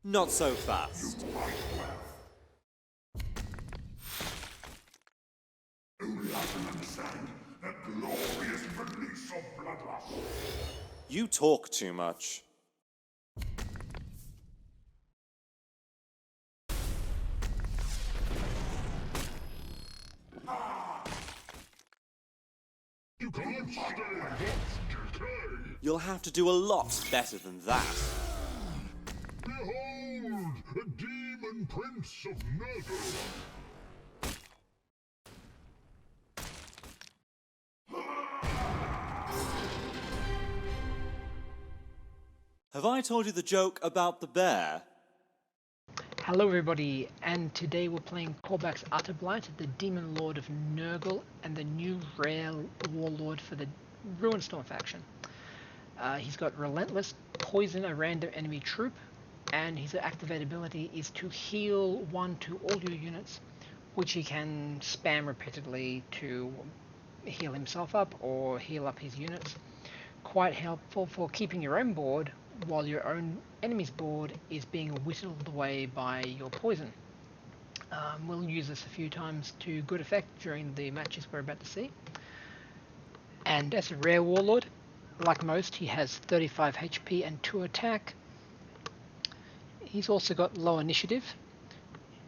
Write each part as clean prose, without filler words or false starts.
Not so fast. Only I can understand that glorious release of bloodlust. You talk too much. You can't stay watch decay. You'll have to do a lot better than that. Behold, a demon prince of Nurgle. Have I told you the joke about the bear? Hello everybody, and today we're playing Cor'Bax Utterblight, the Daemon Lord of Nurgle, and the new rare Warlord for the Ruinstorm faction. He's got Relentless, poison a random enemy troop, and his activate ability is to heal 1 to all your units, which he can spam repeatedly to heal himself up or heal up his units. Quite helpful for keeping your own board while your own enemy's board is being whittled away by your poison. We'll use this a few times to good effect during the matches we're about to see. And as a rare warlord, like most, he has 35 HP and 2 attack. He's also got low initiative,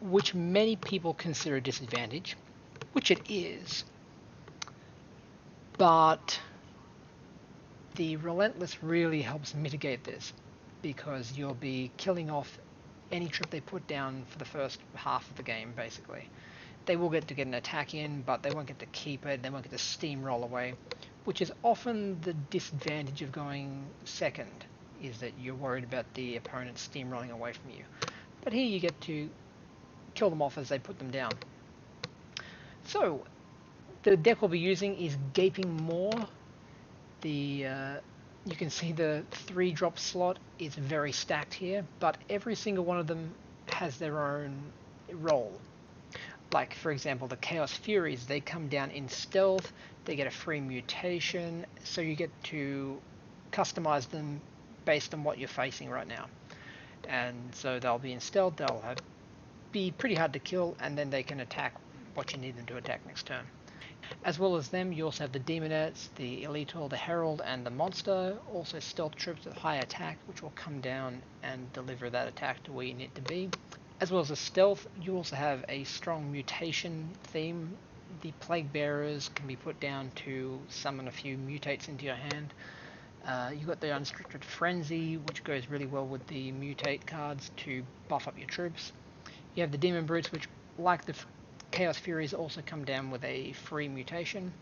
which many people consider a disadvantage, which it is. But the Relentless really helps mitigate this, because you'll be killing off any troop they put down for the first half of the game, basically. They will get an attack in, but they won't get to keep it, they won't get to steamroll away, which is often the disadvantage of going second, is that you're worried about the opponent steamrolling away from you. But here you get to kill them off as they put them down. So, the deck we'll be using is Gaping Maw. You can see the 3-drop slot is very stacked here, but every single one of them has their own role. Like, for example, the Chaos Furies, they come down in stealth, they get a free mutation, so you get to customize them based on what you're facing right now. And so they'll be in stealth, be pretty hard to kill, and then they can attack what you need them to attack next turn. As well as them, you also have the Demonettes, the Elitol, the Herald, and the Monster, also stealth troops with high attack, which will come down and deliver that attack to where you need to be. As well as the stealth, you also have a strong mutation theme. The Plague Bearers can be put down to summon a few mutates into your hand. You've got the Unrestricted Frenzy, which goes really well with the mutate cards to buff up your troops. You have the Demon Brutes, which, like the Chaos Furies, also come down with a free mutation,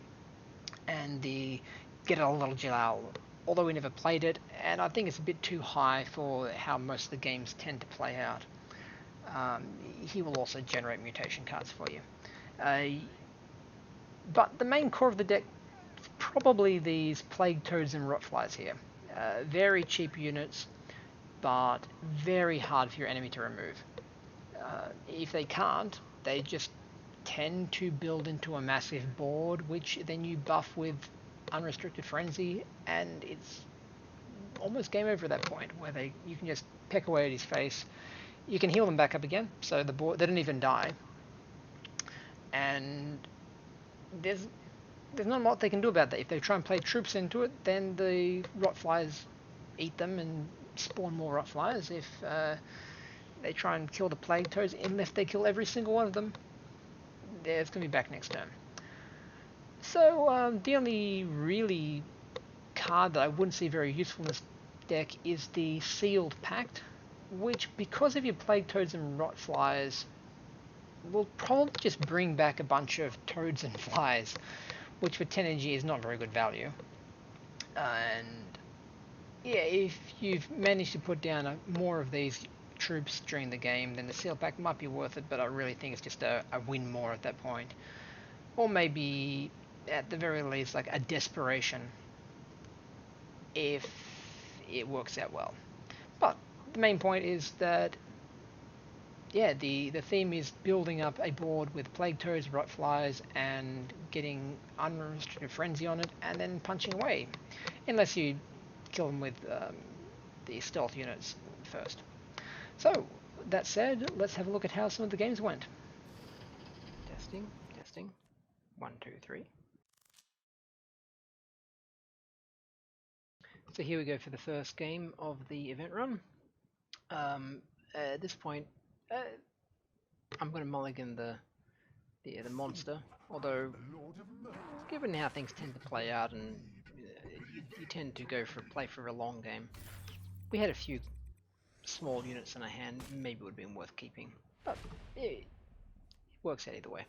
and the Get a Little Jalal, although we never played it, and I think it's a bit too high for how most of the games tend to play out. He will also generate mutation cards for you. But the main core of the deck is probably these Plague Toads and Rotflies here. Very cheap units, but very hard for your enemy to remove. If they can't, they just tend to build into a massive board, which then you buff with Unrestricted Frenzy, and it's almost game over at that point, where you can just peck away at his face. You can heal them back up again, so the board, they don't even die, and there's not a lot they can do about that. If they try and play troops into it, then the Rotflies eat them and spawn more Rotflies. If they try and kill the Plague Toads, unless they kill every single one of them, it's going to be back next turn. So the only really card that I wouldn't see very useful in this deck is the Sealed Pact, which, because of your Plague Toads and Rotflies, will probably just bring back a bunch of Toads and Flies, which for 10 energy is not very good value. And yeah, if you've managed to put down more of these troops during the game, then the Sealed Pact might be worth it, but I really think it's just a win more at that point. Or maybe, at the very least, like a Desperation, if it works out well. But the main point is that, yeah, the theme is building up a board with Plague Toads, Rotflies, and getting Unrestricted Frenzy on it, and then punching away. Unless you kill them with the stealth units first. So, that said, let's have a look at how some of the games went. Testing, testing. 1, 2, 3. So here we go for the first game of the event run. At this point, I'm going to mulligan the monster, although given how things tend to play out and you tend to play for a long game, we had a few small units in our hand, maybe it would have been worth keeping, but it works out either way.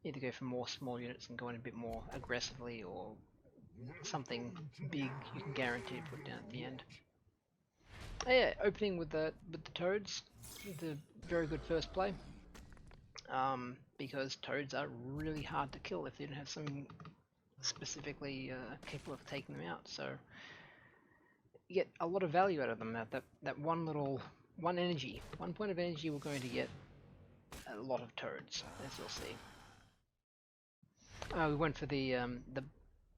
Either go for more small units and go in a bit more aggressively, or something big you can guarantee to put down at the end. Oh yeah, opening with the toads, the very good first play. Because toads are really hard to kill if you don't have something specifically capable of taking them out. So you get a lot of value out of them. That one point of energy, we're going to get a lot of toads, as you'll see. We went for the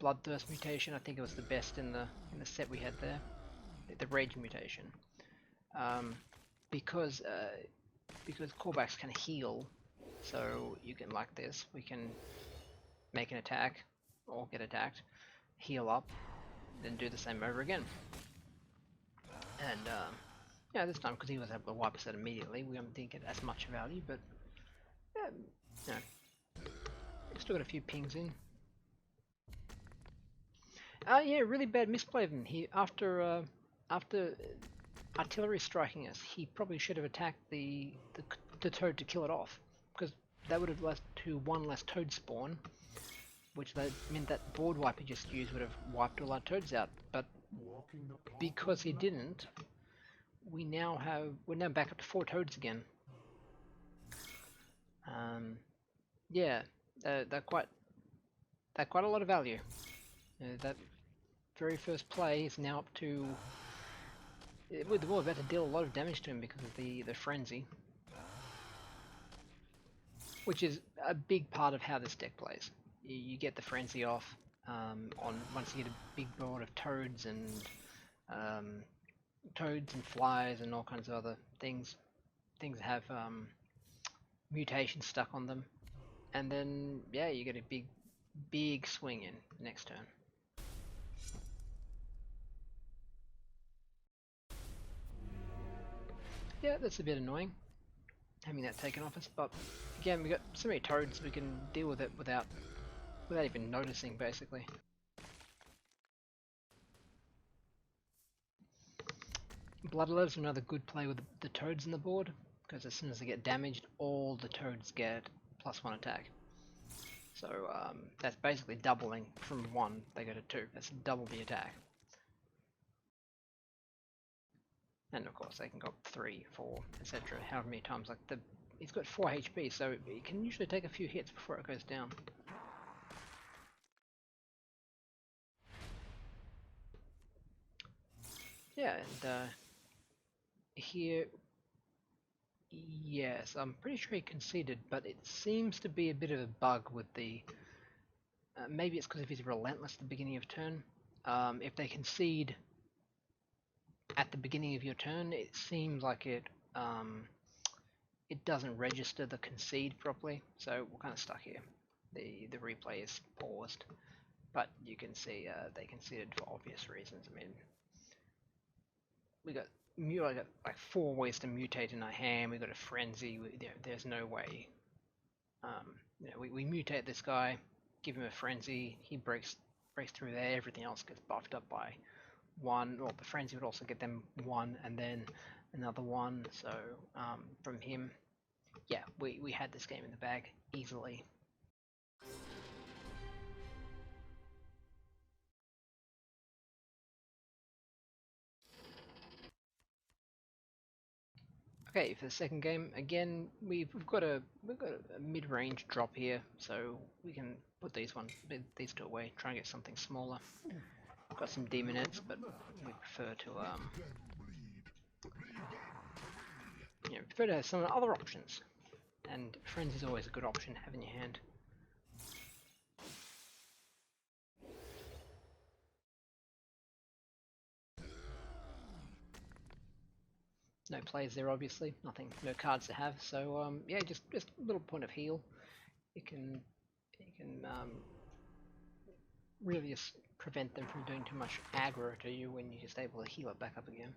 bloodthirst mutation. I think it was the best in the set we had there, the rage mutation, because Cor'Bax can heal. So you can, like this, we can make an attack or get attacked, heal up, then do the same over again. And yeah, this time because he was able to wipe us out immediately, we didn't get as much value, but yeah, still got a few pings in. Yeah, really bad misplay of him. He after artillery striking us, he probably should have attacked the toad to kill it off, because that would have led to one less toad spawn, which meant that board wipe he just used would have wiped all our toads out. But because he didn't, we're now back up to 4 toads again. Yeah, they're quite a lot of value. That very first play is now up to. We're about to deal a lot of damage to him because of the frenzy, which is a big part of how this deck plays. You get the frenzy off once you get a big board of toads and flies and all kinds of other things. Things have mutations stuck on them, and then yeah, you get a big swing in next turn. Yeah, that's a bit annoying, having that taken off us, but again, we got so many toads we can deal with it without even noticing, basically. Bloodletters are another good play with the toads on the board, because as soon as they get damaged, all the toads get +1 attack. So that's basically doubling from 1, they go to 2. That's double the attack. And of course they can go up 3, 4, etc. However many times. Like it's got 4 HP, so it can usually take a few hits before it goes down. Yeah, and here, yes, I'm pretty sure he conceded, but it seems to be a bit of a bug with the. Maybe it's because if he's relentless at the beginning of turn. If they concede at the beginning of your turn, it seems like it doesn't register the concede properly, so we're kind of stuck here. The replay is paused, but you can see they conceded for obvious reasons. I mean, I got like 4 ways to mutate in our hand. We got a frenzy. There's no way. We mutate this guy, give him a frenzy. He breaks through there. Everything else gets buffed up by 1. Well, the frenzy would also get them 1, and then another 1. So from him, yeah, we had this game in the bag easily. Okay, for the second game, again, we've got a mid-range drop here, so we can put these 2 away, try and get something smaller. Got some demonettes, but we prefer to have some other options. And Frenzy is always a good option to have in your hand. plays there obviously, no cards to have. So yeah, just a little point of heal. It can really just prevent them from doing too much aggro to you when you're just able to heal it back up again.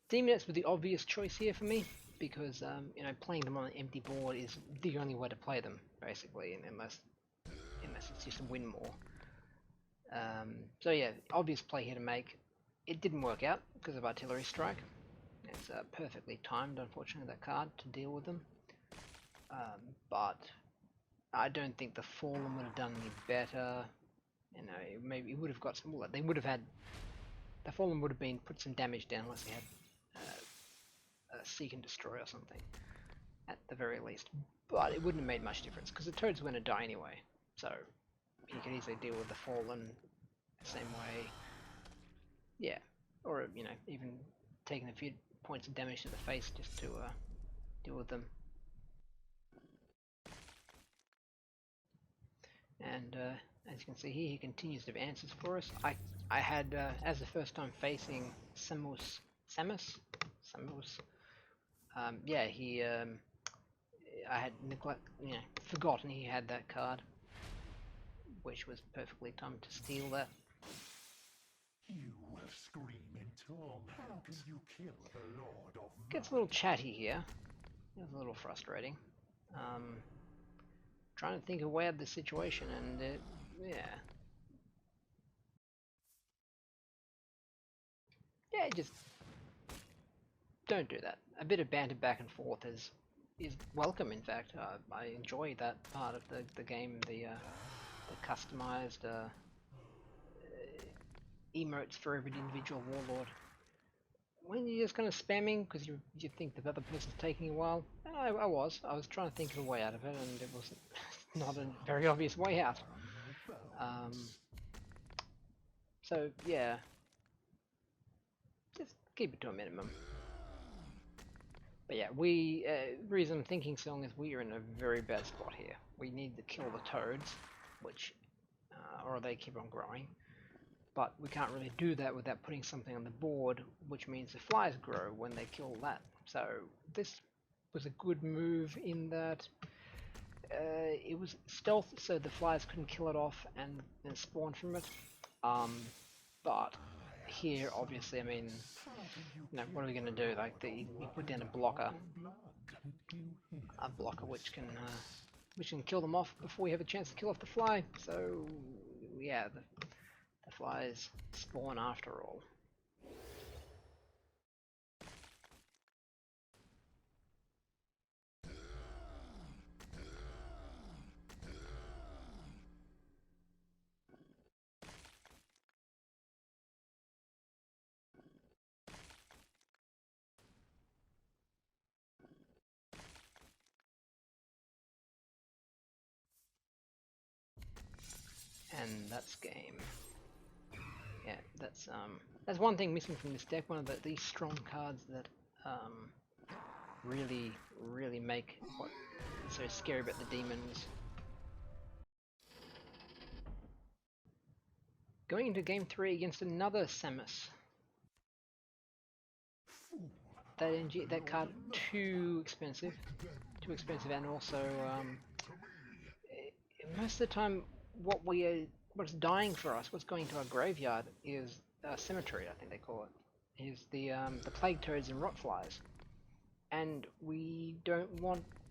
Demons were the obvious choice here for me because you know, playing them on an empty board is the only way to play them basically, unless it's just win more. So yeah, obvious play here to make. It didn't work out because of Artillery Strike. It's perfectly timed, unfortunately, that card to deal with them. But I don't think the Fallen would have done any better. You know, maybe it would have got some. They would have had. The Fallen would have been put some damage down unless they had a Seek and Destroy or something, at the very least. But it wouldn't have made much difference because the Toads were going to die anyway. So you could easily deal with the Fallen the same way. Yeah, or you know, even taking a few points of damage to the face just to deal with them. And as you can see here, he continues to have answers for us. I had, as the first time facing Samus, yeah, I had forgotten he had that card, which was perfectly timed to steal that. You will scream in Tom. How can you kill the Lord of Nurgle? Gets a little chatty here. It's a little frustrating. Trying to think of a way out of the situation, and yeah, just don't do that. A bit of banter back and forth is welcome. In fact, I enjoy that part of the game. The customized emotes for every individual warlord. When you're just kind of spamming because you think the other person's taking a while, I was trying to think of a way out of it, and it was not a very obvious way out. So yeah, just keep it to a minimum. But yeah, the reason I'm thinking so long is we are in a very bad spot here. We need to kill the Toads, which, or they keep on growing. But we can't really do that without putting something on the board, which means the flies grow when they kill that. So this was a good move in that it was stealth, so the flies couldn't kill it off and spawn from it. But here, obviously, I mean, you know, what are we going to do? Like, you put down a blocker which can kill them off before we have a chance to kill off the fly. So yeah, the flies spawn after all. And that's game. Yeah, that's one thing missing from this deck. One of these strong cards that really make what is so scary about the demons. Going into game 3 against another Samus. That card too expensive, and also most of the time what's dying for us, what's going to our graveyard is Cemetery, I think they call it, is the Plague Toads and Rot Flies, and we don't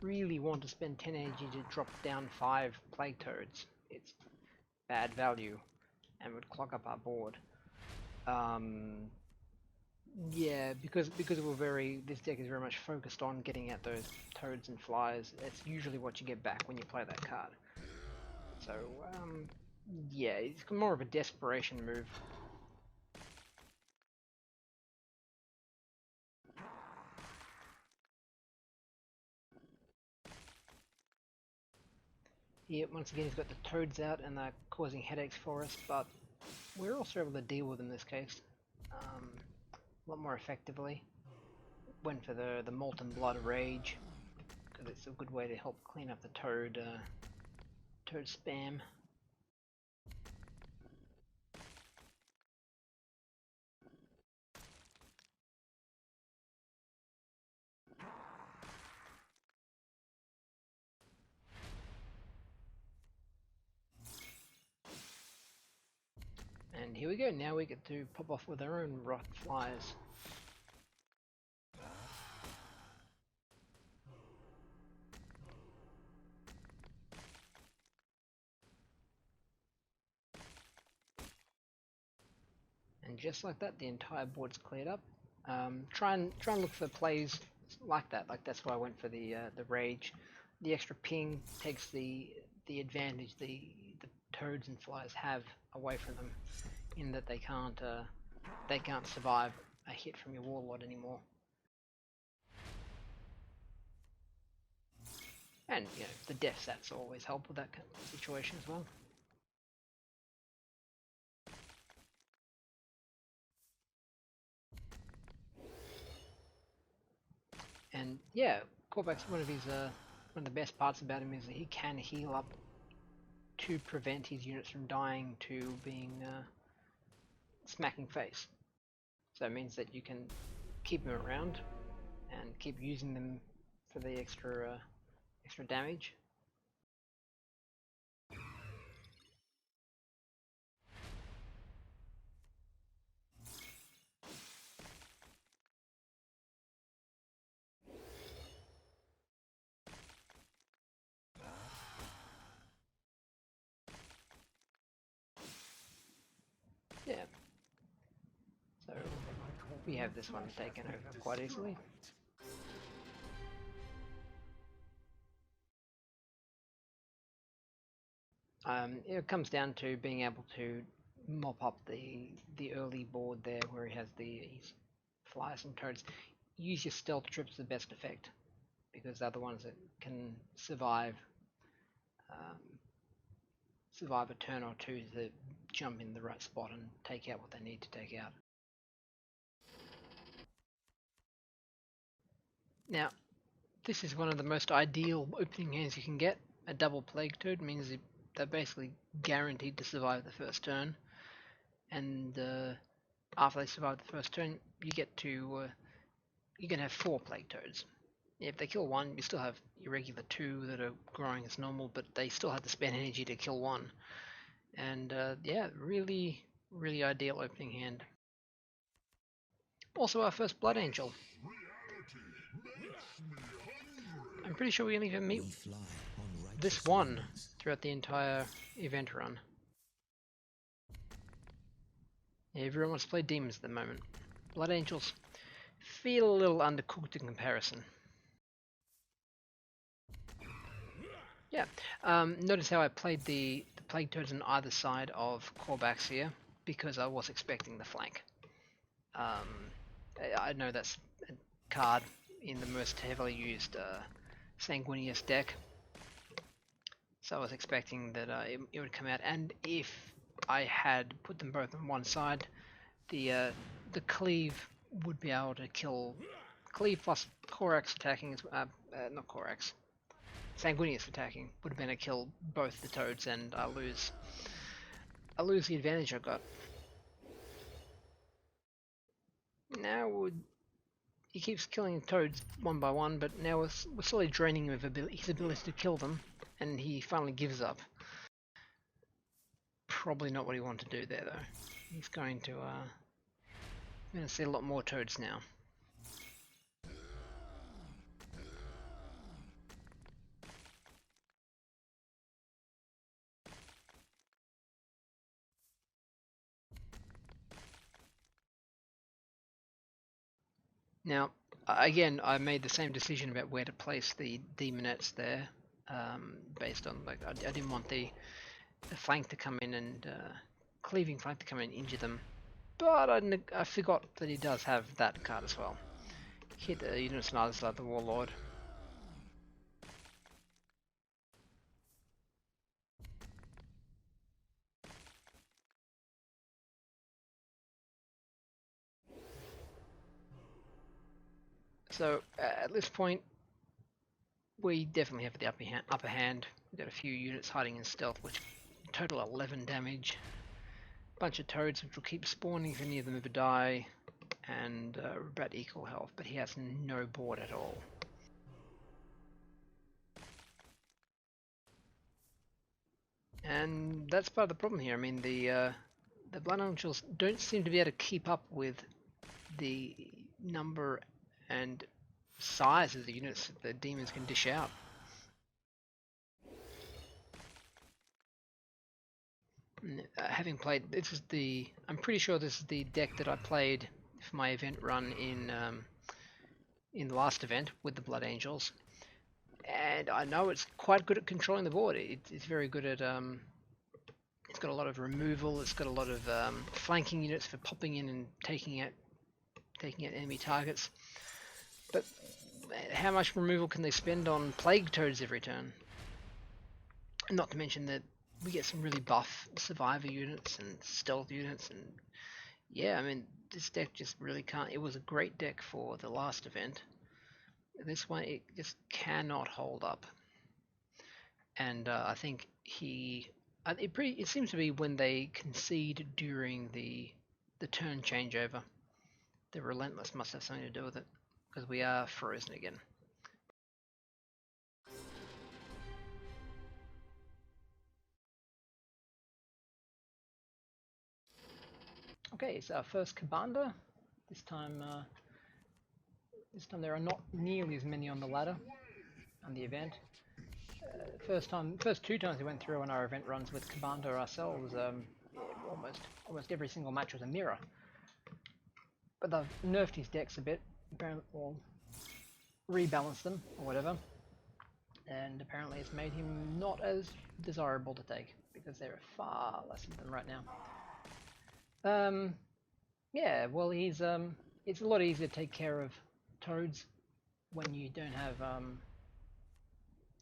really want to spend 10 energy to drop down 5 Plague Toads. It's bad value and would clog up our board. Yeah, because this deck is very much focused on getting at those Toads and Flies. It's usually what you get back when you play that card. So, yeah, it's more of a desperation move. Yeah, once again he's got the Toads out and they're causing headaches for us, but we're also able to deal with them in this case a lot more effectively. Went for the Molten Blood Rage, because it's a good way to help clean up the Toad spam. And here we go, now we get to pop off with our own rot flies. And just like that, the entire board's cleared up. Try and look for plays like that. Like that's why I went for the rage. The extra ping takes the advantage the toads and flies have away from them, in that they can't survive a hit from your warlord anymore. And you know, the death stats always help with that kind of situation as well. And yeah, Cor'Bax, one of the best parts about him is that he can heal up to prevent his units from dying to being smacking face. So it means that you can keep them around and keep using them for the extra damage. Yeah. So we have this one taken over quite easily. It comes down to being able to mop up the early board there where he has his flies and toads. Use your stealth trips to the best effect, because they're the ones that can survive a turn or two to jump in the right spot and take out what they need to take out. Now, this is one of the most ideal opening hands you can get. A double plague toad means they're basically guaranteed to survive the first turn, and after they survive the first turn, you can have 4 plague toads. If they kill one, you still have your regular 2 that are growing as normal, but they still have to spend energy to kill one. And yeah, really, really ideal opening hand. Also, our first Blood Angel. I'm pretty sure we only even meet this one throughout the entire event run. Yeah, everyone wants to play demons at the moment. Blood Angels feel a little undercooked in comparison. Yeah, notice how I played the Plague Toads on either side of Cor'Bax here, because I was expecting the flank. I know that's a card in the most heavily used Sanguinius deck, so I was expecting that it would come out, and if I had put them both on one side, the cleave would be able to kill cleave plus Cor'Bax attacking, not Cor'Bax, Sanguinius attacking would have been to kill both the toads, and I lose the advantage I got. Now he keeps killing toads one by one, but now we're slowly draining him of his ability to kill them, and he finally gives up. Probably not what he wanted to do there, though. He's going to see a lot more toads now. Now, again, I made the same decision about where to place the demonettes there, based on, like, I didn't want the flank to come in and cleaving flank to come in and injure them, but I forgot that he does have that card as well. Hit the units on either side of the Warlord. So at this point, we definitely have the upper hand. We've got a few units hiding in stealth, which total 11 damage. Bunch of toads, which will keep spawning if any of them ever die, and about equal health, but he has no board at all. And that's part of the problem here. I mean, the the Blood Angels don't seem to be able to keep up with the number and size of the units that the demons can dish out. Having played, I'm pretty sure this is the deck that I played for my event run in the last event with the Blood Angels, and I know it's quite good at controlling the board. It's very good at it's got a lot of removal. It's got a lot of flanking units for popping in and taking out enemy targets. But how much removal can they spend on Plague Toads every turn? Not to mention that we get some really buff survivor units and stealth units, and yeah, I mean, this deck just really can't. It was a great deck for the last event. This one, it just cannot hold up. And I think it seems to be when they concede during the turn changeover. The Relentless must have something to do with it, because we are frozen again. Okay, it's our first Commander. This time there are not nearly as many on the ladder on the event. First two times we went through on our event runs with Commander ourselves, almost every single match was a mirror. But they've nerfed his decks a bit, apparently, or rebalanced them, or whatever. And apparently it's made him not as desirable to take, because there are far less of them right now. Yeah, well, it's a lot easier to take care of toads when you don't have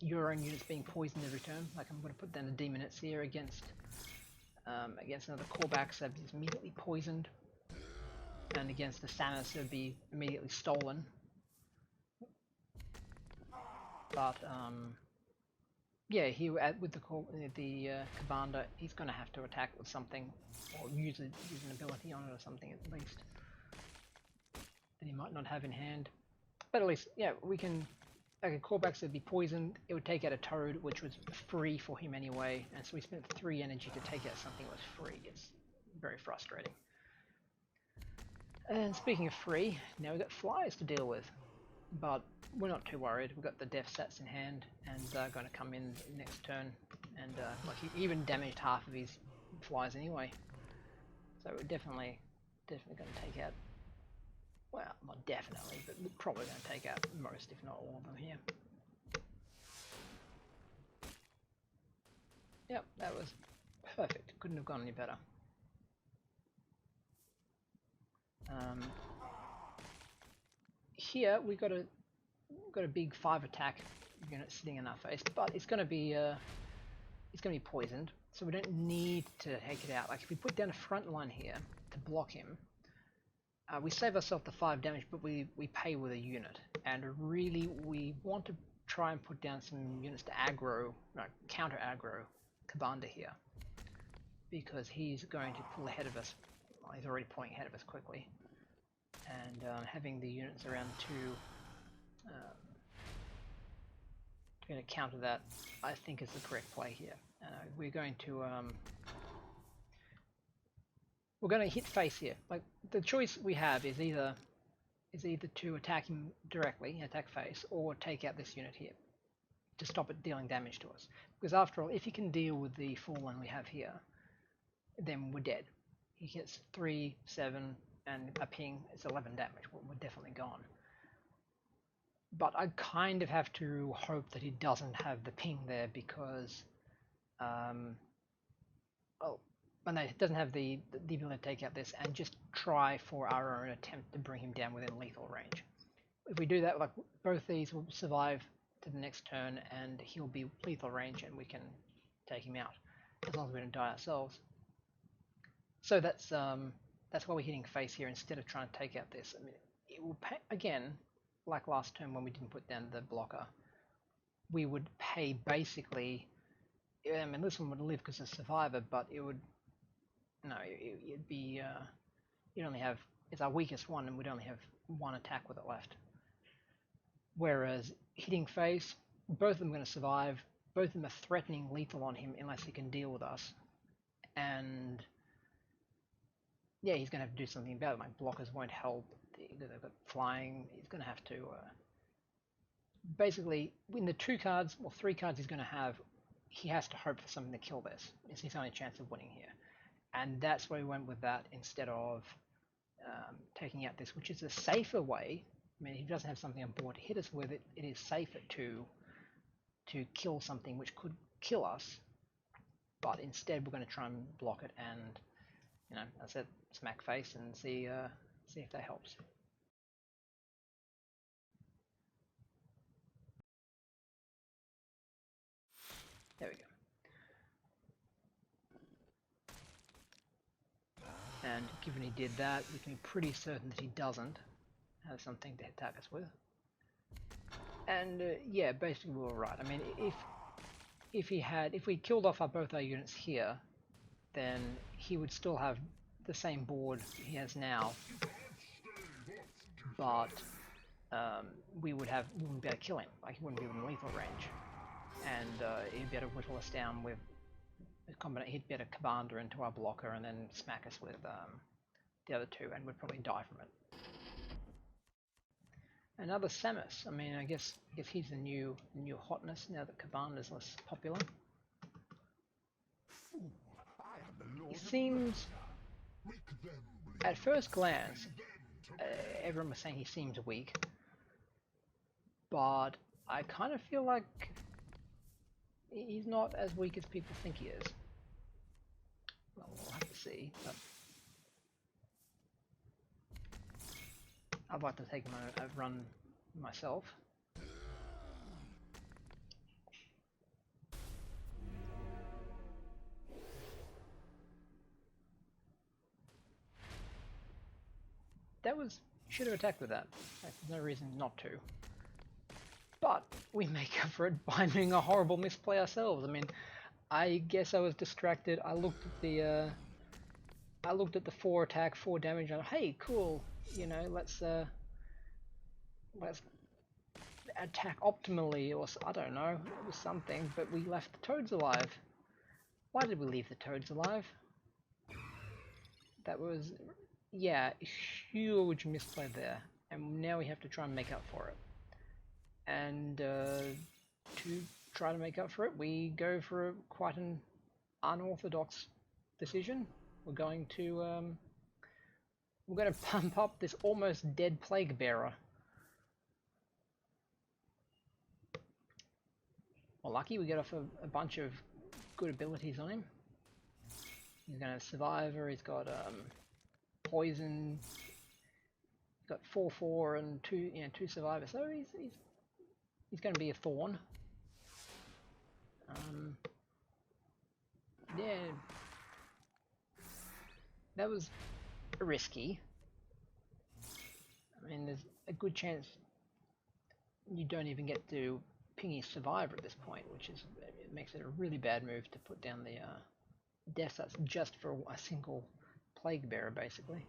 your own units being poisoned every turn. Like, I'm going to put down the Demonettes here against another Cor'Bax that is immediately poisoned, and against the Samus that would be immediately stolen. But yeah, with the Commander, he's going to have to attack with something, or use an ability on it or something at least, that he might not have in hand. But at least, yeah, we can. Like, a Cor'Bax would be poisoned, it would take out a Toad, which was free for him anyway, and so we spent 3 energy to take out something that was free. It's very frustrating. And speaking of free, now we've got flyers to deal with, but we're not too worried. We've got the def stats in hand, and they're going to come in next turn, and like, he even damaged half of his flyers anyway. So we're definitely going to take out, well, not definitely, but we're probably going to take out most, if not all of them here. Yep, that was perfect. Couldn't have gone any better. Here we got a big 5 attack unit sitting in our face, but it's going to be poisoned, so we don't need to take it out. Like, if we put down a front line here to block him, we save ourselves the 5 damage, but we pay with a unit. And really, we want to try and put down some units to counter aggro Commander here, because he's going to pull ahead of us. Well, he's already pulling ahead of us quickly, and having the units around to counter that, I think, is the correct play here. We're going to hit face here. Like, the choice we have is either to attack him directly, attack face, or take out this unit here to stop it dealing damage to us. Because after all, if he can deal with the full one we have here, then we're dead. He gets 3, 7, and a ping. It's 11 damage. We're definitely gone. But I kind of have to hope that he doesn't have the ping there, because and it doesn't have the ability to take out this, and just try for our own attempt to bring him down within lethal range. If we do that, like, both these will survive to the next turn, and he'll be lethal range, and we can take him out, as long as we don't die ourselves. So that's why we're hitting face here instead of trying to take out this. I mean, it will pay, again, like last turn when we didn't put down the blocker, we would pay basically. I mean, this one would live because it's a survivor, but it would. No, it'd be. You'd only have. It's our weakest one, and we'd only have 1 attack with it left. Whereas hitting face, both of them are going to survive. Both of them are threatening lethal on him unless he can deal with us. And yeah, he's going to have to do something about it. My blockers won't help. They've got flying. He's going to have to basically win the 2 cards or 3 cards he's going to have. He has to hope for something to kill this. It's his only chance of winning here, and that's why we went with that instead of taking out this, which is a safer way. I mean, if he doesn't have something on board to hit us with, it is safer to kill something which could kill us. But instead, we're going to try and block it and, you know, as I said, smack face and see if that helps. There we go. And given he did that, we can be pretty certain that he doesn't have something to attack us with. And yeah, basically we were right. I mean, if we killed off both our units here, then he would still have the same board he has now, but we wouldn't be able to kill him. Like, he wouldn't be within lethal range, and he'd be able to whittle us down with he'd be able to commander into our blocker and then smack us with the other 2, and we'd probably die from it. Another Samus. I mean, I guess he's the new hotness now that Cabanda's less popular. He seems, at first glance, everyone was saying he seems weak, but I kind of feel like he's not as weak as people think he is. Well, we'll have to see, but I'd like to take him a run myself. That was... should have attacked with that. There's no reason not to. But we make up for it by doing a horrible misplay ourselves. I mean, I guess I was distracted. I looked at the 4 attack, 4 damage, and hey, cool. You know, let's attack optimally, or I don't know. It was something, but we left the toads alive. Why did we leave the toads alive? That was, yeah, a huge misplay there, and now we have to try and make up for it. And to try to make up for it, we go for quite an unorthodox decision. We're going to pump up this almost dead plague bearer. Well, lucky we get off a bunch of good abilities on him. He's going to survivor. He's got poison. He's got 4/4 and 2 survivor. So he's going to be a thorn. Yeah, that was risky. I mean, there's a good chance you don't even get to ping his survivor at this point, which is, it makes it a really bad move to put down the death stats just for a single plague bearer, basically.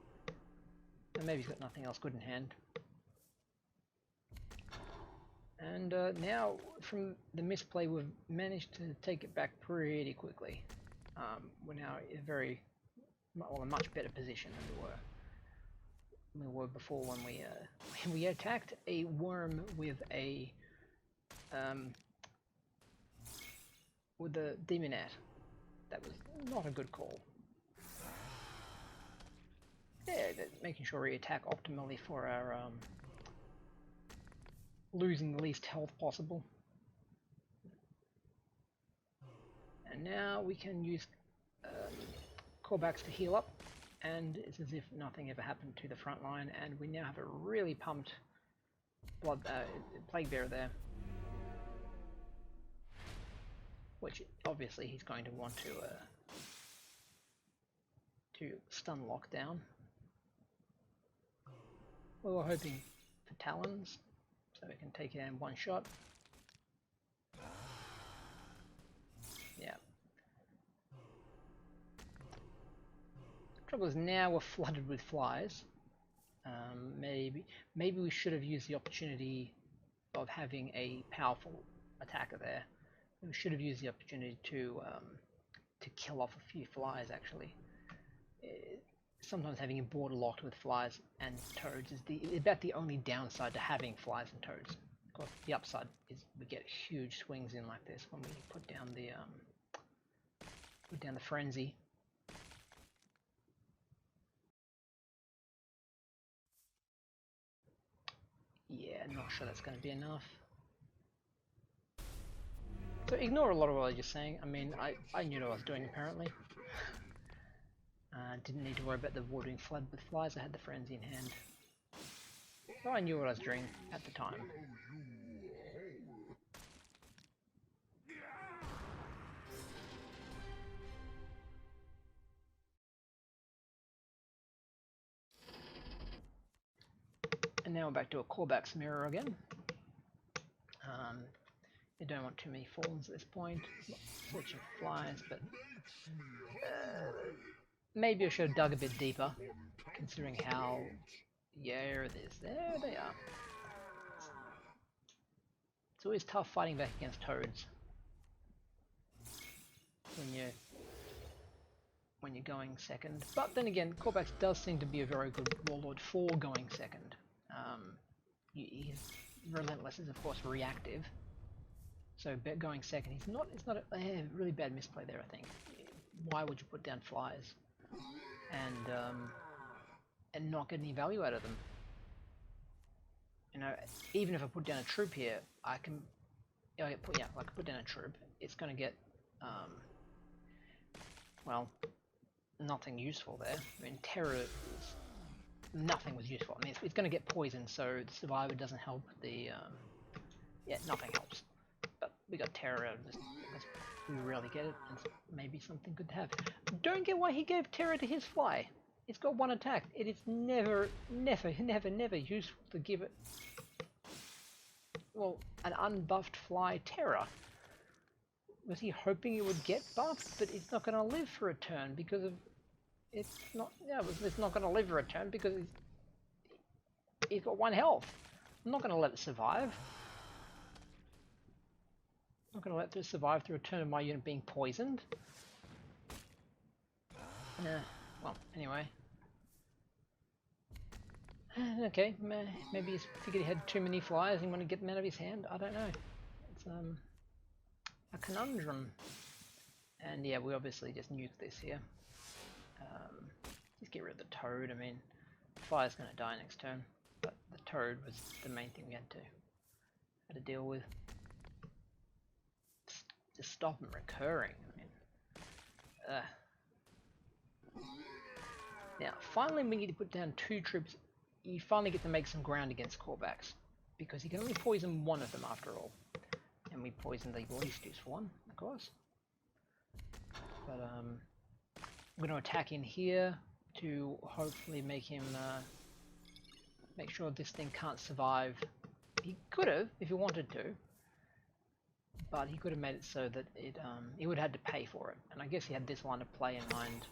And maybe he's got nothing else good in hand. And now, from the misplay, we've managed to take it back pretty quickly. We're now in a much better position than we were before when we attacked a worm with a demonette. That was not a good call. Yeah, making sure we attack optimally for our losing the least health possible. And now we can use Cor'Bax to heal up, and it's as if nothing ever happened to the front line, and we now have a really pumped plague bearer there, which obviously he's going to want to stun lockdown. We were hoping for talons, so we can take it in one shot. Yeah. Trouble is, now we're flooded with flies. Maybe we should have used the opportunity of having a powerful attacker there. We should have used the opportunity to kill off a few flies. Actually, sometimes having a border locked with flies and toads is about the only downside to having flies and toads. Of course, the upside is we get huge swings in like this when we put down the frenzy. Yeah, not sure that's going to be enough. So ignore a lot of what I was just saying. I mean, I knew what I was doing apparently. Didn't need to worry about the watering flood with flies. I had the frenzy in hand. So I knew what I was doing at the time. And now we're back to a Cor'Bax mirror again. You don't want too many fawns at this point. Searching for flies, but maybe I should have dug a bit deeper, considering how. Yeah, it is. There they are. It's always tough fighting back against toads when you're going second. But then again, Cor'Bax does seem to be a very good Warlord for going second. He's relentless is of course reactive. So going second, it's not a really bad misplay there. I think. Why would you put down flies and not get any value out of them? You know, even if I put down a troop here, I can put down a troop. It's going to get well, nothing useful there. I mean, terror is nothing was useful. I mean, it's going to get poisoned, so the survivor doesn't help. Yeah, nothing helps. But we got terror out of this because we rarely get it, and maybe something good to have. Don't get why he gave terror to his fly. It's got one attack. It is never useful to give it. Well, an unbuffed fly terror. Was he hoping it would get buffed? But it's not going to live for a turn because of. It's not. Yeah, it's not going to live for a turn because he's got 1 health. I'm not going to let it survive. I'm not going to let it survive through a turn of my unit being poisoned. Well, anyway. Okay, maybe he's figured he had too many flyers and he wanted to get them out of his hand. I don't know. It's a conundrum. And yeah, we obviously just nuke this here. Just get rid of the toad. I mean, the flyer's going to die next turn, but the toad was the main thing we had to deal with. Just stop them recurring. I mean, now finally we need to put down 2 troops. You finally get to make some ground against Cor'Bax, because you can only poison 1 of them after all. And we poisoned the least useful one, of course. But I'm going to attack in here to hopefully make him make sure this thing can't survive. He could have if he wanted to, but he could have made it so that he would have had to pay for it. And I guess he had this line of play in mind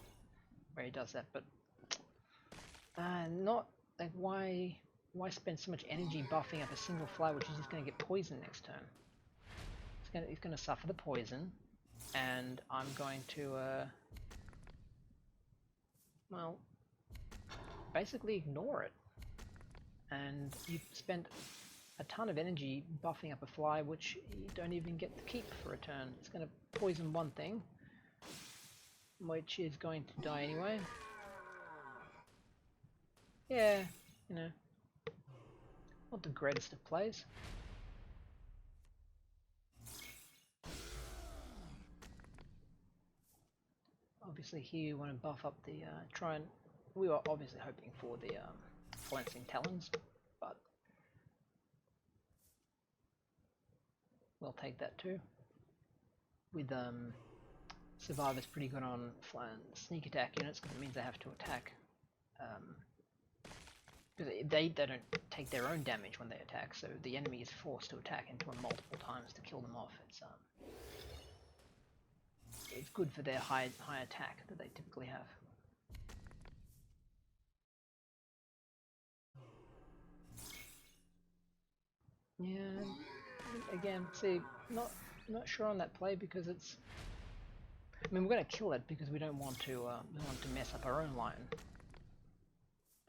where he does that, but not like why spend so much energy buffing up a single fly which is just going to get poisoned next turn. He's going to suffer the poison, and I'm going to well, basically ignore it. And you've spent a ton of energy buffing up a fly which you don't even get to keep for a turn. It's going to poison 1 thing, which is going to die anyway. Yeah, you know, not the greatest of plays. Obviously here you want to buff up the, we were obviously hoping for the flensing talons, but we'll take that too. With survivors pretty good on sneak attack units, because it means they have to attack. Because they don't take their own damage when they attack, so the enemy is forced to attack into them multiple times to kill them off. It's good for their high attack that they typically have. Yeah, again, see, not sure on that play because it's. I mean, we're going to kill it because we don't want to mess up our own line.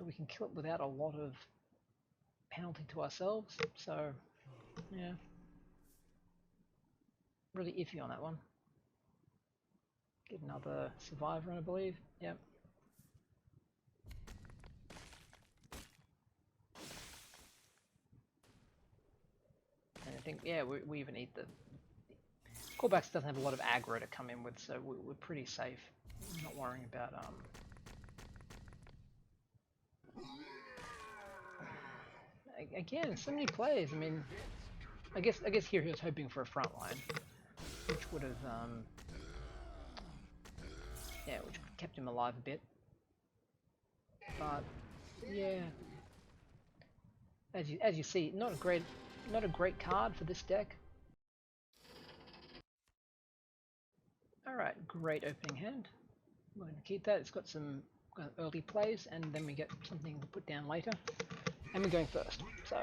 but we can kill it without a lot of penalty to ourselves. So, yeah, really iffy on that one. Get another survivor, I believe. Yep. And I think, yeah, we even eat the... Cor'Bax doesn't have a lot of aggro to come in with, so we're pretty safe. I'm not worrying about again, so many plays. I mean, I guess here he was hoping for a front line, which would have yeah, which kept him alive a bit. But yeah, as you see, not a great card for this deck. All right, great opening hand. We're going to keep that. It's got some early plays, and then we get something to put down later. And we're going first. So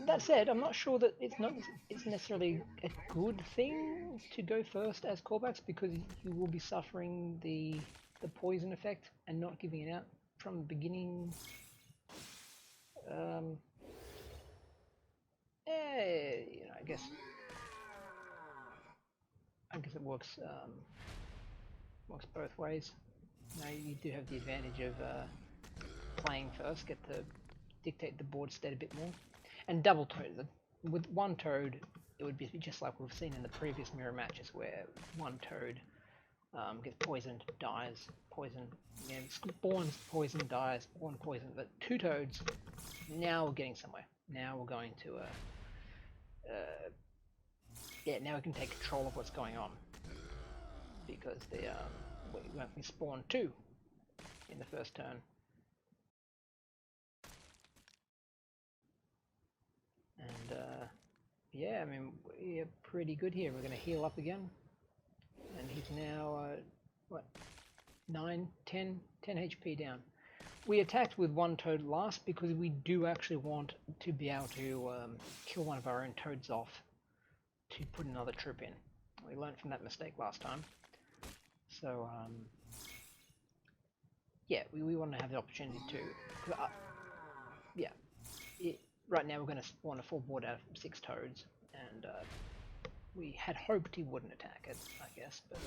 that said, I'm not sure that it's necessarily a good thing to go first as Cor'Bax, because you will be suffering the poison effect and not giving it out from the beginning. You know, I guess it works both ways. Now you do have the advantage of playing first, get to dictate the board state a bit more. And double toad, with one toad, it would be just like we've seen in the previous mirror matches, where one toad gets poisoned, dies, poison, yeah, spawns poison, dies, spawn poison. But two toads, now we're getting somewhere. Now we're going to yeah, now we can take control of what's going on, because we spawn two in the first turn. And yeah, I mean, we're pretty good here. We're going to heal up again, and he's now what, 9, 10 HP down. We attacked with one toad last because we do actually want to be able to kill one of our own toads off to put another troop in. We learned from that mistake last time. So yeah, we want to have the opportunity to yeah, right now we're going to spawn a full board out of 6 toads, and we had hoped he wouldn't attack it, I guess, but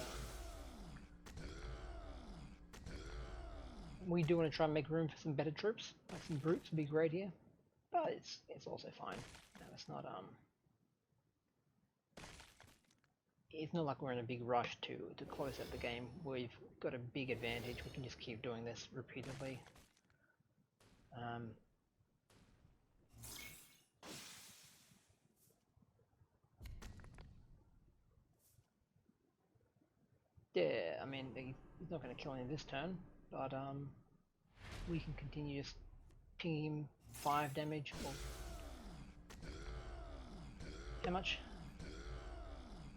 we do want to try and make room for some better troops, like some brutes would be great here, but it's also fine. No, it's not it's not like we're in a big rush to close out the game. We've got a big advantage. We can just keep doing this repeatedly. Yeah, I mean, he's not going to kill any this turn, but we can continue just pinging him 5 damage. Or how much?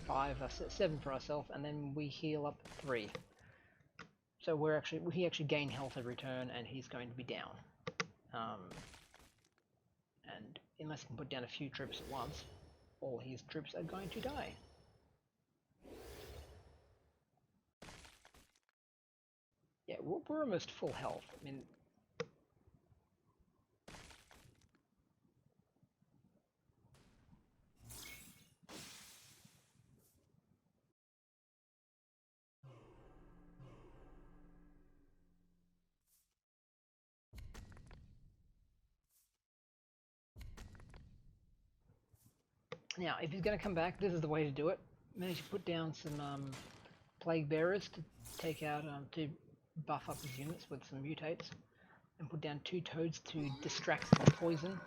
5, 7 for ourselves, and then we heal up 3. So he actually gain health every turn, and he's going to be down. And unless he can put down a few troops at once, all his troops are going to die. Yeah, we're almost full health. I mean, now, if he's going to come back, this is the way to do it. Manage to put down some plague bearers to take out, to buff up his units with some mutates, and put down 2 toads to distract some poison.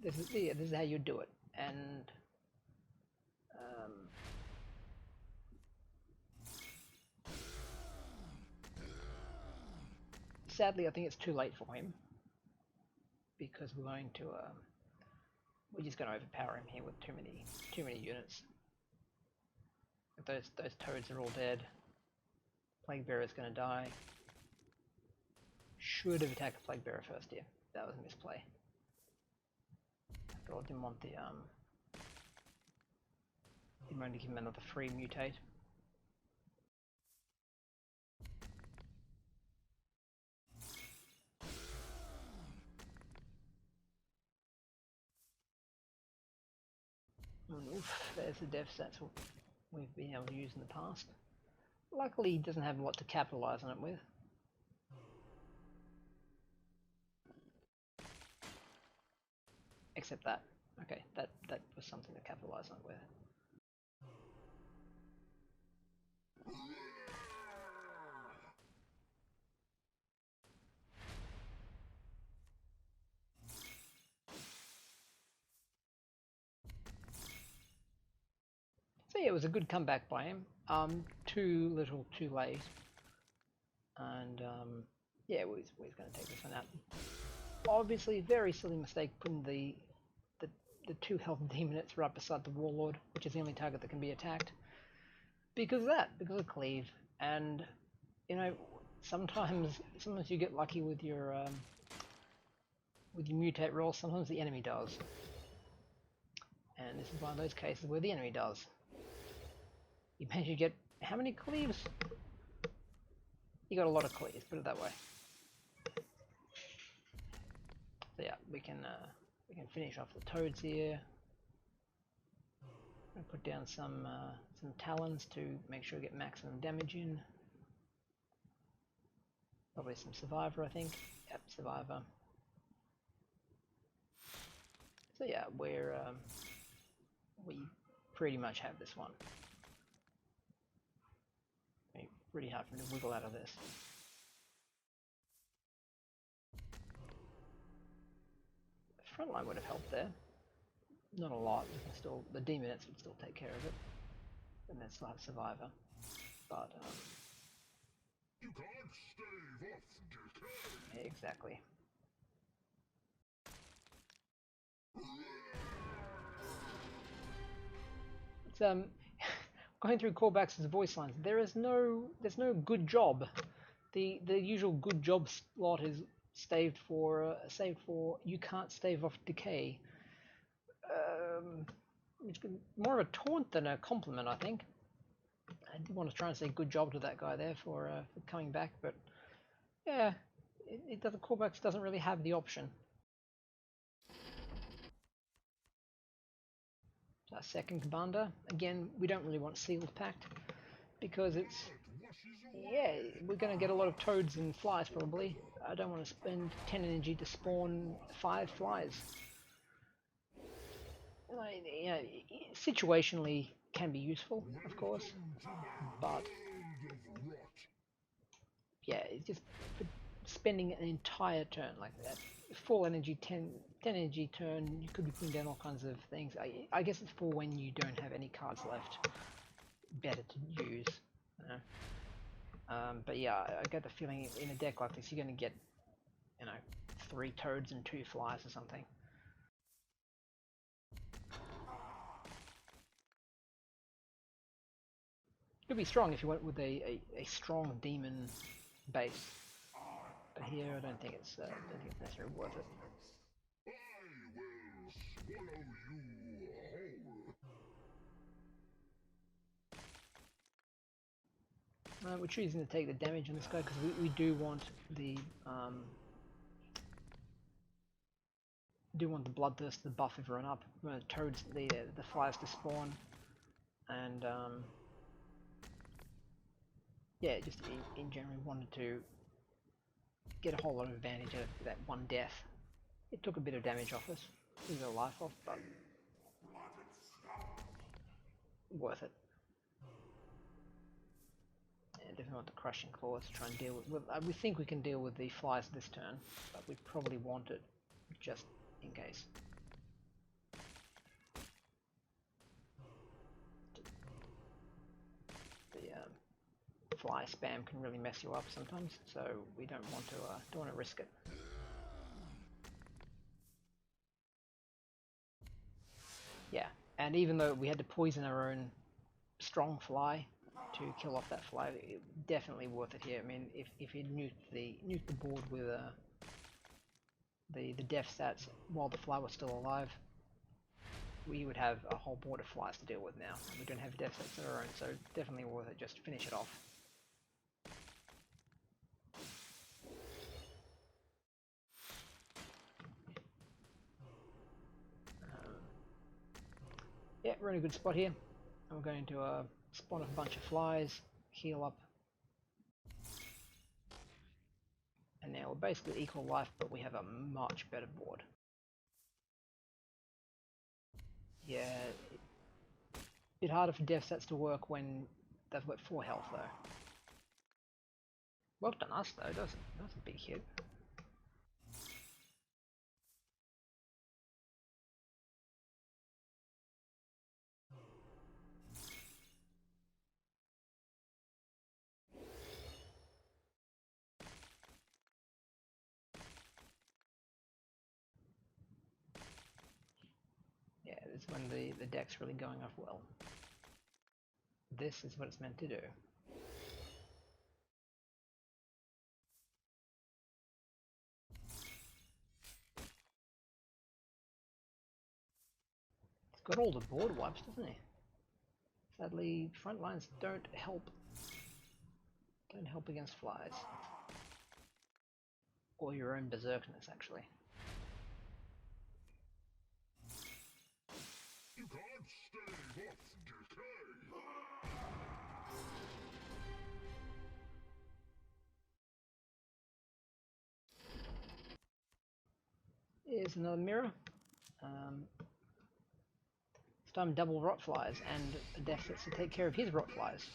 This is how you do it. And sadly, I think it's too late for him, because we're just going to overpower him here with too many units. Those toads are all dead. Plague Bearer's going to die. Should have attacked the Plague Bearer first here. That was a misplay. I thought I didn't want the didn't want to give him another free mutate. And oof, there's the dev stats we've been able to use in the past. Luckily, he doesn't have a lot to capitalize on it with. Except that. Okay, that was something to capitalize on it with. So yeah, it was a good comeback by him. Too little, too late. And yeah, we're going to take this one out. Obviously, very silly mistake putting the 2 health demonettes right beside the Warlord, which is the only target that can be attacked. Because of cleave. And you know, sometimes you get lucky with your mutate roll. Sometimes the enemy does. And this is one of those cases where the enemy does. You manage to get how many cleaves? You got a lot of cleaves, put it that way. So yeah, we can finish off the toads here. I'm gonna put down some talons to make sure we get maximum damage in. Probably some survivor, I think. Yep, survivor. So yeah, we pretty much have this one. Pretty hard for me to wiggle out of this. Frontline would have helped there. Not a lot. You can still, the demonettes would still take care of it, and then still have survivor. But You can't stave off decay. yeah, exactly. It's going through Cor'Bax's voice lines. There's no good job. The usual good job slot is saved for you can't stave off decay. It's more of a taunt than a compliment, I think. I did want to try and say good job to that guy there for coming back, but yeah, Cor'Bax doesn't really have the option. Our second commander, again, we don't really want Sealed Pact because it's, yeah, we're going to get a lot of toads and flies probably. I don't want to spend 10 energy to spawn 5 flies. You know, situationally can be useful, of course, but yeah, it's just for spending an entire turn like that. Full energy, 10 energy turn, you could be putting down all kinds of things. I guess it's for when you don't have any cards left. Better to use. You know? But yeah, I get the feeling in a deck like this, you're going to get, you know, 3 toads and 2 flies or something. Could be strong if you went with a strong demon base. But here, I don't think it's necessarily worth it. I will swallow you whole. We're choosing to take the damage on this guy because we do want the bloodthirst to buff everyone up. We want the toads, the flies to spawn, and yeah, just in general wanted to get a whole lot of advantage out of that one death. It took a bit of damage off us, took a bit of life off, but worth it. Yeah, definitely want the crushing claws to try and deal with. We think we can deal with the flies this turn, but we probably want it just in case. The fly spam can really mess you up sometimes, so we don't want to risk it. Yeah, and even though we had to poison our own strong fly to kill off that fly, definitely worth it here. I mean, if you nuked the board with the death stats while the fly was still alive, we would have a whole board of flies to deal with now. And we don't have death stats of our own, so definitely worth it. Just finish it off. Yeah, we're in a good spot here. I'm going to spawn a bunch of flies, heal up. And now we're basically equal life, but we have a much better board. Yeah, a bit harder for death sets to work when they've got 4 health though. Well done us though, that's a big hit. Yeah, this is when the deck's really going off well. This is what it's meant to do. He's got all the board wipes, doesn't he? Sadly, front lines don't help against flies. Or your own berserkness, actually. You can't stave off decay. Here's another mirror. This time double rot flies, and a death sets to take care of his rot flies.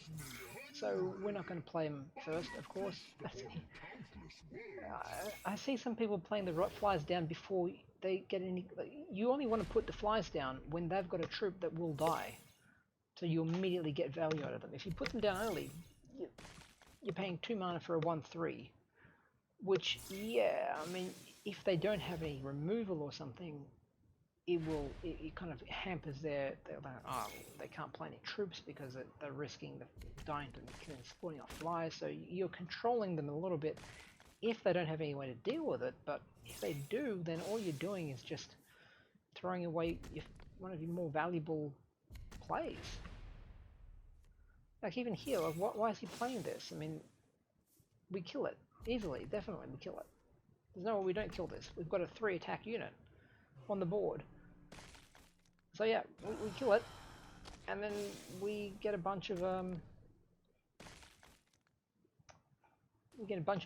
So we're not going to play him first, of course. I see some people playing the rot flies down before they get any. You only want to put the flies down when they've got a troop that will die, so you immediately get value out of them. If you put them down early, you're paying 2 mana for a 1/3, which, yeah, I mean, if they don't have any removal or something, it kind of hampers they're like, oh, they can't play any troops because they're risking dying to killing spawning off flies, so you're controlling them a little bit if they don't have any way to deal with it. But if they do, then all you're doing is just throwing away one of your more valuable plays. Like even here, like, why is he playing this? I mean, we kill it easily, definitely we kill it. There's no way we don't kill this. We've got a 3 attack unit on the board. So yeah, we kill it, and then we get a bunch of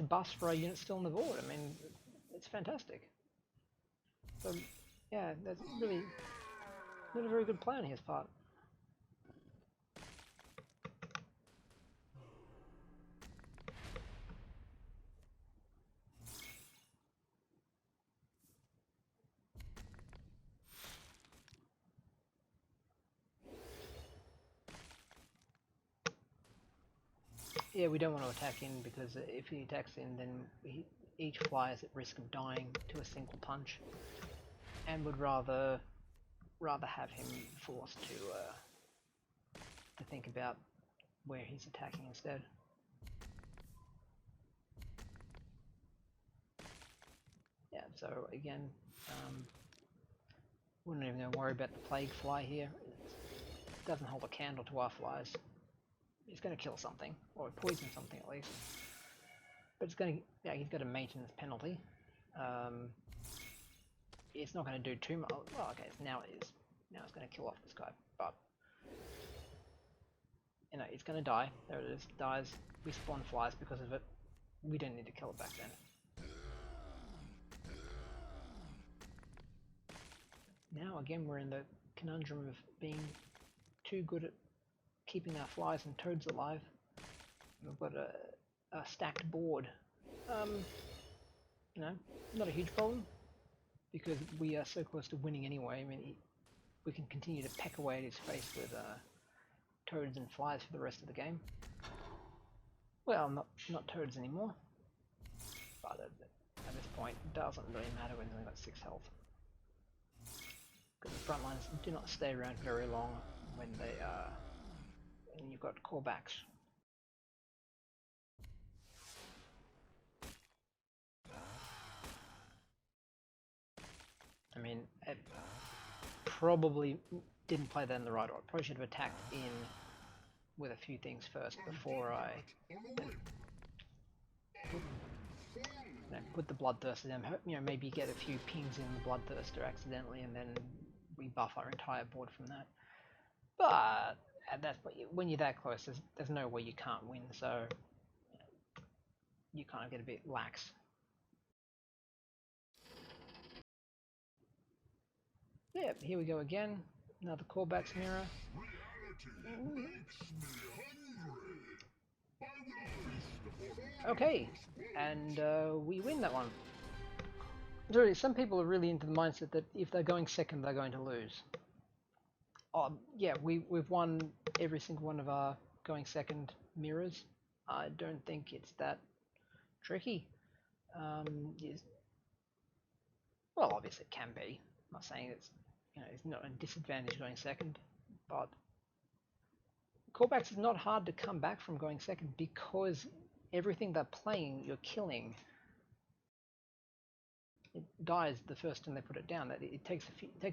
buffs for our units still on the board. I mean, it's fantastic. So yeah, that's really not a very good play on his part. Yeah, we don't want to attack in, because if he attacks in, then each fly is at risk of dying to a single punch, and would rather have him forced to think about where he's attacking instead. Yeah, so again, we're not even going to worry about the plague fly here. It doesn't hold a candle to our flies. He's going to kill something, or poison something at least. But it's going to, yeah, he's got a maintenance penalty. It's not going to do too much. Oh, okay, now it is. Now it's going to kill off this guy, but you know, it's going to die. There it is. Dies. We spawn flies because of it. We don't need to kill it back then. Now again, we're in the conundrum of being too good at keeping our flies and toads alive. We've got a stacked board. You know, not a huge problem, because we are so close to winning anyway. I mean, we can continue to peck away at his face with toads and flies for the rest of the game. Well, not toads anymore, but at this point, it doesn't really matter when they've got 6 health. Because the front lines do not stay around very long when they and you've got Cor'Bax. I mean, it probably didn't play that in the right order. Probably should have attacked in with a few things first before I put the Bloodthirster down. You know, maybe get a few pings in the Bloodthirster accidentally, and then we buff our entire board from that. But at that point, when you're that close, there's no way you can't win. So you kind of get a bit lax. Yeah, here we go again. Another Cor'Bax mirror. Okay, and we win that one. Really, some people are really into the mindset that if they're going second, they're going to lose. Yeah, we've won every single one of our going second mirrors. I don't think it's that tricky. Well, obviously it can be. I'm not saying it's it's not a disadvantage going second, but Cor'Bax is not hard to come back from going second because everything they're playing, you're killing. It dies the first time they put it down. It takes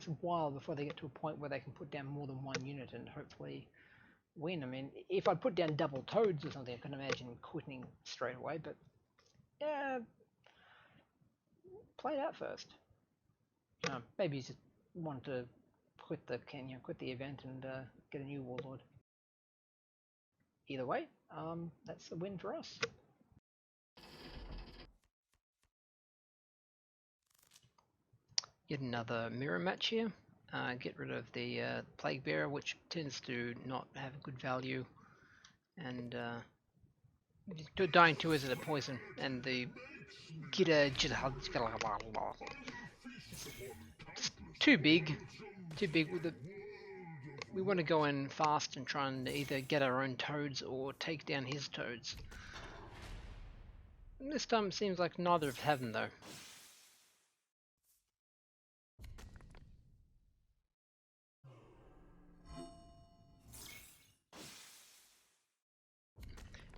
a while before they get to a point where they can put down more than one unit and hopefully win. I mean, if I put down double toads or something, I can imagine quitting straight away. But yeah, play that first. Maybe you just want to quit the event and get a new Warlord. Either way, that's the win for us. Yet another mirror match here. Get rid of the Plague Bearer, which tends to not have good value, and dying to is a poison, and the it's too big with the. We want to go in fast and try and either get our own toads or take down his toads. This time it seems like neither have them though.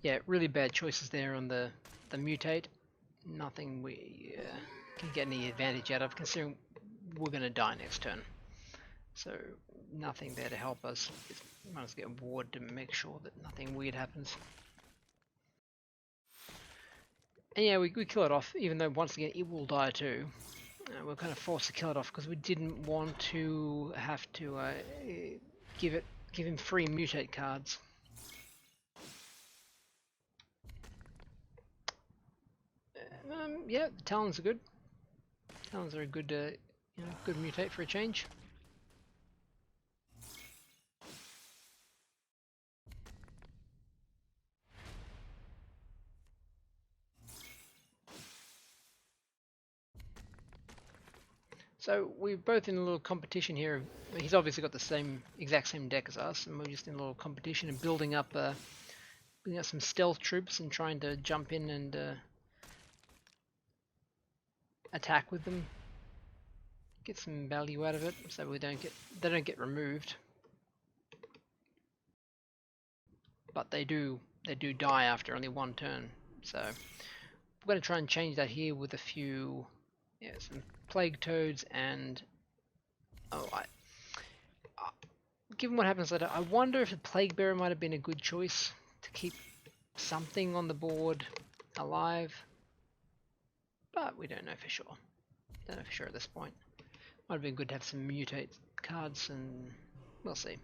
Yeah, really bad choices there on the mutate. Nothing we can get any advantage out of, considering we're going to die next turn. So nothing there to help us. We must get a ward to make sure that nothing weird happens. And yeah, we kill it off, even though once again it will die too. We're kind of forced to kill it off because we didn't want to have to give him free mutate cards. Yeah, the Talons are good. Talons are a good, good mutate for a change. So we're both in a little competition here. He's obviously got the exact same deck as us, and we're just in a little competition and building up some stealth troops and trying to jump in and attack with them, get some value out of it, so they don't get removed. But they do die after only one turn. So we're going to try and change that here with a few, some plague toads and given what happens later, I wonder if the Plague Bearer might have been a good choice to keep something on the board alive. But we don't know for sure. Don't know for sure at this point. Might have been good to have some mutate cards, and we'll see.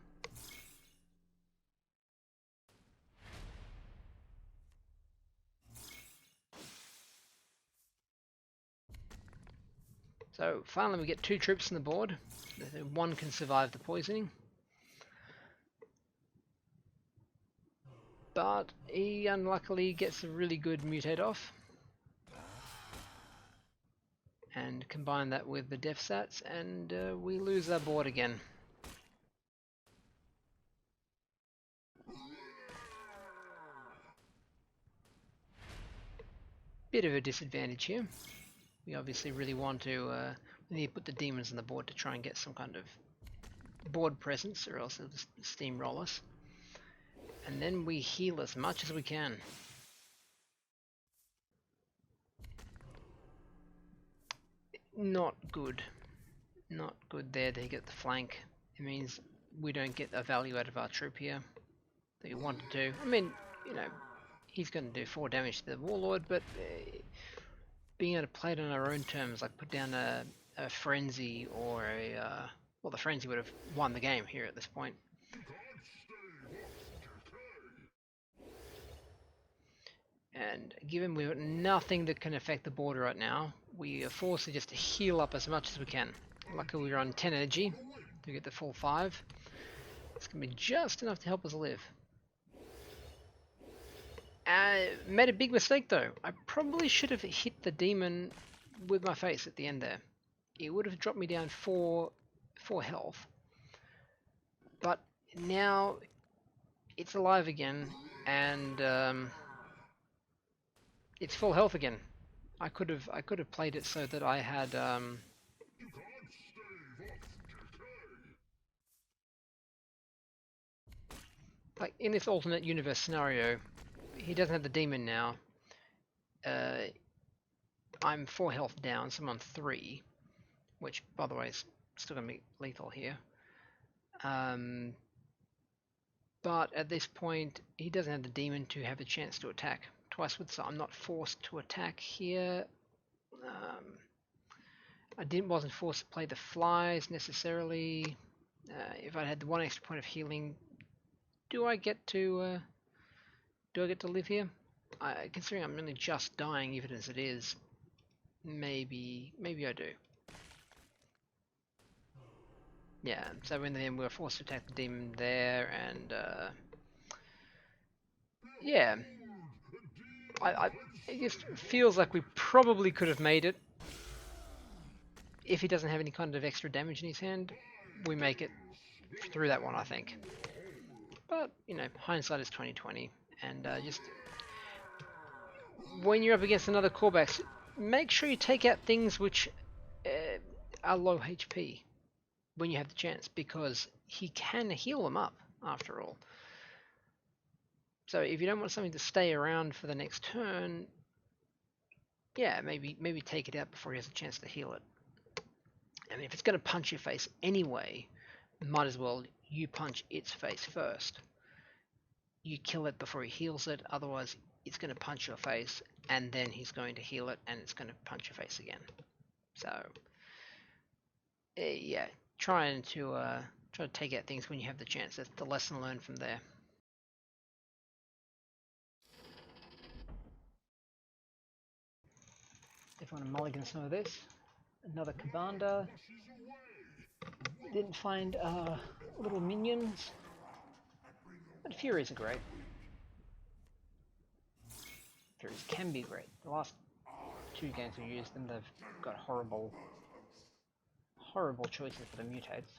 So finally we get 2 troops on the board. One can survive the poisoning. But he unluckily gets a really good mutate off. And combine that with the def sats, and we lose our board again. Bit of a disadvantage here. We obviously really want to we need to put the demons on the board to try and get some kind of board presence, or else it'll just steamroll us. And then we heal as much as we can. Not good. Not good there to get the flank. It means we don't get the value out of our troop here that we wanted to. I mean, he's going to do 4 damage to the Warlord, but being able to play it on our own terms, like put down a Frenzy or well, the Frenzy would have won the game here at this point. And given we've got nothing that can affect the border right now, we are forced to just heal up as much as we can. Luckily we're on 10 energy to get the full 5. It's going to be just enough to help us live. Made a big mistake though. I probably should have hit the demon with my face at the end there. It would have dropped me down 4 health. But now it's alive again, and it's full health again. I could have played it so that I had like in this alternate universe scenario, he doesn't have the demon now. I'm 4 health down, so I'm on 3, which by the way is still gonna be lethal here. But at this point, he doesn't have the demon to have a chance to attack twice with, so I'm not forced to attack here. I wasn't forced to play the flies necessarily. If I had the 1 extra point of healing, do I get to live here? Considering I'm really just dying, even as it is, maybe I do. Yeah, so in the end we were forced to attack the demon there, and yeah, it just feels like we probably could have made it. If he doesn't have any kind of extra damage in his hand, we make it through that one, I think. But you know, hindsight is 20/20, and just when you're up against another Cor'Bax, make sure you take out things which are low HP when you have the chance, because he can heal them up after all. So if you don't want something to stay around for the next turn, yeah, maybe take it out before he has a chance to heal it. I mean, if it's going to punch your face anyway, might as well you punch its face first. You kill it before he heals it, otherwise it's going to punch your face, and then he's going to heal it, and it's going to punch your face again. So, yeah, try to take out things when you have the chance. That's the lesson learned from there. If I want to mulligan some of this, another Commander. Didn't find little minions, but Furies are great. Furies can be great. The last 2 games we used them, they've got horrible choices for the mutates.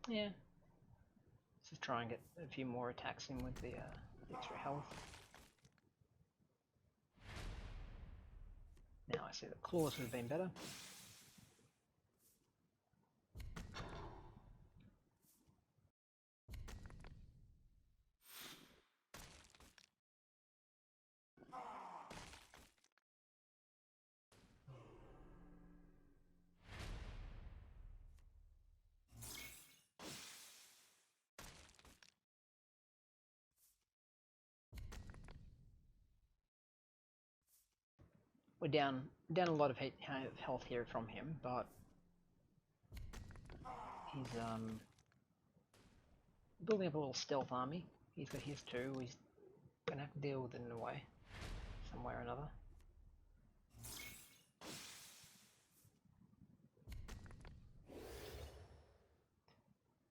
Yeah. Let's just try and get a few more attacks in with the extra health. Now I see that claws would have been better. We're down a lot of health here from him, but he's building up a little stealth army. He's got his too. He's gonna have to deal with it in a way, some way or another.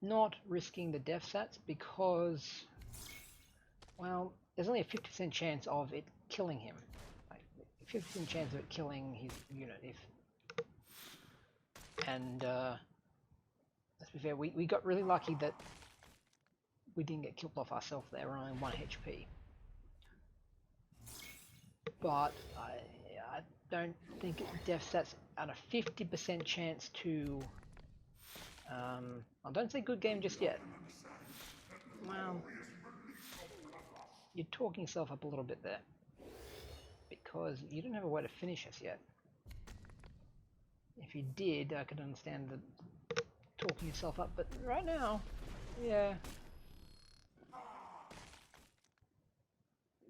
Not risking the death stats because, well, there's only a 50% chance of it killing him. 50% chance of it killing his unit. And let's be fair, we got really lucky that we didn't get killed off ourselves there. We're only 1 HP. But I don't think death stats at a 50% chance to. I don't say good game just yet. Well, you're talking yourself up a little bit there, because you don't have a way to finish us yet. If you did, I could understand the talking yourself up, but right now, yeah.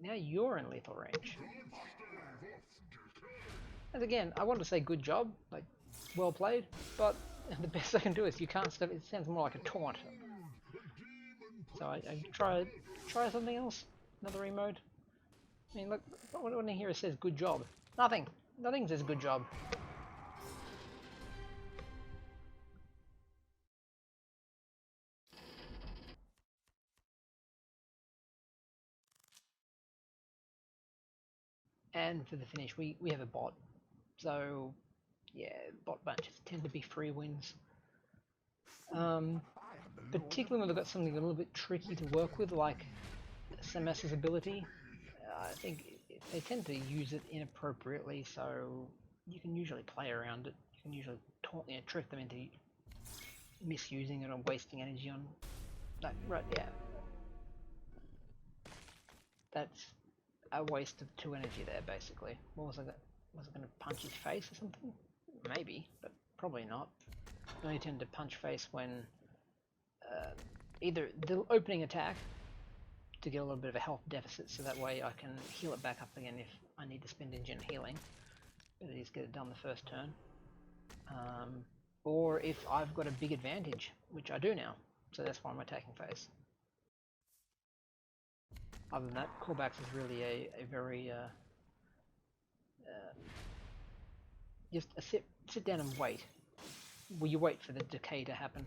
Now you're in lethal range. And again, I want to say good job, like well played, but the best I can do is you can't stuff. It sounds more like a taunt. So I try something else, another emote. I mean, look, when a hero says good job, nothing says good job. And for the finish, we have a bot, so yeah, bot bunches tend to be free wins. Particularly when they've got something a little bit tricky to work with, like Semes's ability. I think they tend to use it inappropriately, so you can usually play around it. You can usually trick them into misusing it or wasting energy on. Like, right, yeah. That's a waste of 2 energy there, basically. What was it? Was it going to punch his face or something? Maybe, but probably not. I only tend to punch face when either the opening attack to get a little bit of a health deficit, so that way I can heal it back up again if I need to spend engine healing. Better just get it done the first turn. Or if I've got a big advantage, which I do now, so that's why I'm attacking face. Other than that, Cor'Bax is really a very just sit down and wait. Will you wait for the decay to happen?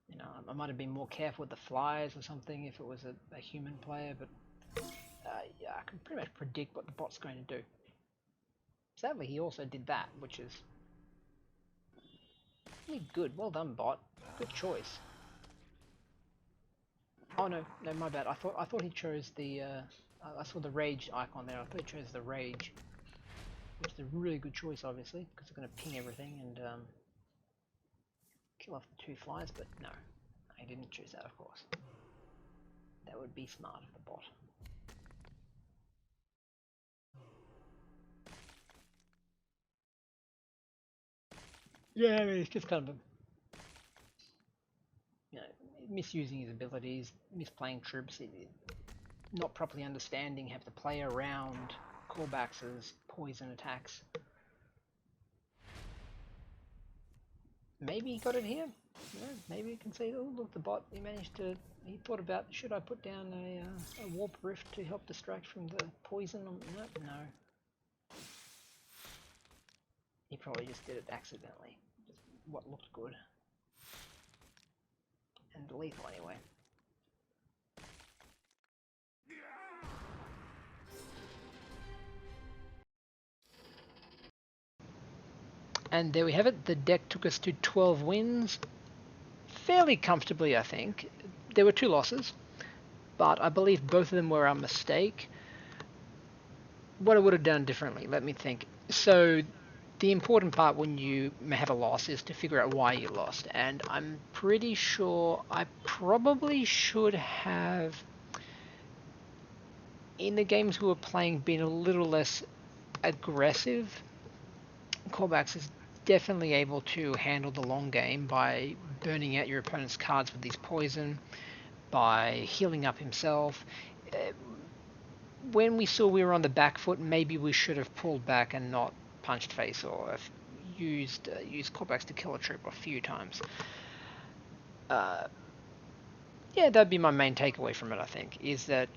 You know, I might have been more careful with the flies or something if it was a human player, but yeah, I can pretty much predict what the bot's going to do. Sadly, he also did that, which is really good. Well done, bot. Good choice. Oh no, my bad. I thought he chose the. I saw the rage icon there. I thought he chose the rage, which is a really good choice, obviously, because it's going to ping everything and kill off the 2 flies. But no, I didn't choose that, of course. That would be smart of the bot. Yeah, I mean, it's just kind of misusing his abilities, misplaying troops, not properly understanding how to play around Cor'Bax's poison attacks. Maybe he got it here. Yeah, maybe you can see, oh look, the bot, he thought about, should I put down a warp rift to help distract from the poison? No. He probably just did it accidentally. Just what looked good. And lethal anyway. And there we have it. The deck took us to 12 wins. Fairly comfortably, I think. There were 2 losses, but I believe both of them were a mistake. What I would have done differently, let me think. So the important part when you have a loss is to figure out why you lost, and I'm pretty sure I probably should have, in the games we were playing, been a little less aggressive. Cor'Bax is definitely able to handle the long game by burning out your opponent's cards with his poison, by healing up himself. When we saw we were on the back foot, maybe we should have pulled back and not punched face, or used Cor'Bax to kill a troop a few times. Yeah, that'd be my main takeaway from it, I think, is that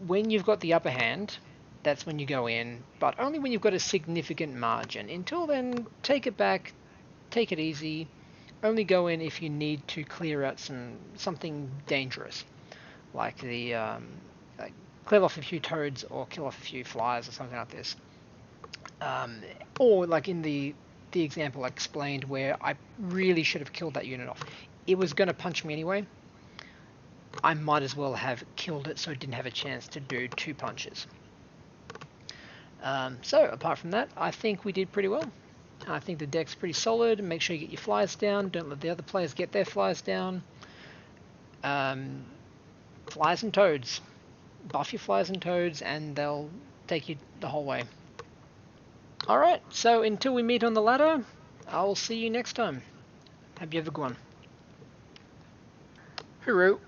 when you've got the upper hand, that's when you go in, but only when you've got a significant margin. Until then, take it back, take it easy, only go in if you need to clear out something dangerous, like clear off a few toads or kill off a few flies or something like this. Or like in the example I explained where I really should have killed that unit off. It was going to punch me anyway. I might as well have killed it so it didn't have a chance to do 2 punches. So apart from that, I think we did pretty well. I think the deck's pretty solid. Make sure you get your flies down. Don't let the other players get their flies down. Flies and toads. Buff your flies and toads and they'll take you the whole way. Alright, so until we meet on the ladder, I'll see you next time. Have you ever gone? Hooroo.